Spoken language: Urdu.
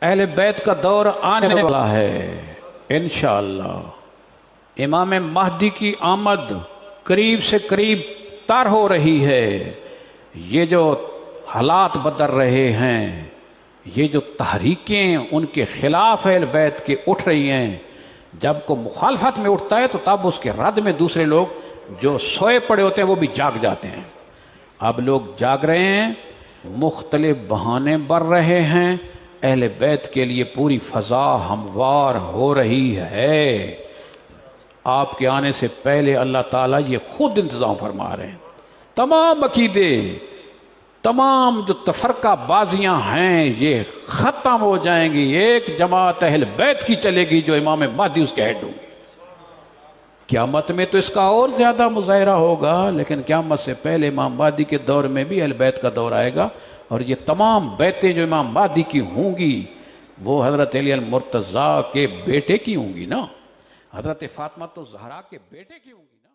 اہل بیت کا دور آنے والا ہے انشاءاللہ۔ امام مہدی کی آمد قریب سے قریب تر ہو رہی ہے۔ یہ جو حالات بدل رہے ہیں، یہ جو تحریکیں ان کے خلاف اہل بیت کے اٹھ رہی ہیں، جب کو مخالفت میں اٹھتا ہے تو تب اس کے رد میں دوسرے لوگ جو سوئے پڑے ہوتے ہیں وہ بھی جاگ جاتے ہیں۔ اب لوگ جاگ رہے ہیں، مختلف بہانے بڑھ رہے ہیں، اہل بیت کے لیے پوری فضا ہموار ہو رہی ہے۔ آپ کے آنے سے پہلے اللہ تعالیٰ یہ خود انتظام فرما رہے ہیں۔ تمام عقیدے، تمام جو تفرقہ بازیاں ہیں یہ ختم ہو جائیں گی، ایک جماعت اہل بیت کی چلے گی جو امام مہدی اس کے ہیڈ ہوگی۔ قیامت میں تو اس کا اور زیادہ مظاہرہ ہوگا، لیکن قیامت سے پہلے امام مہدی کے دور میں بھی اہل بیت کا دور آئے گا، اور یہ تمام بیتیں جو امام مہدی کی ہوں گی وہ حضرت علی المرتضیٰ کے بیٹے کی ہوں گی نا، حضرت فاطمہ الزہرا کے بیٹے کی ہوں گی نا۔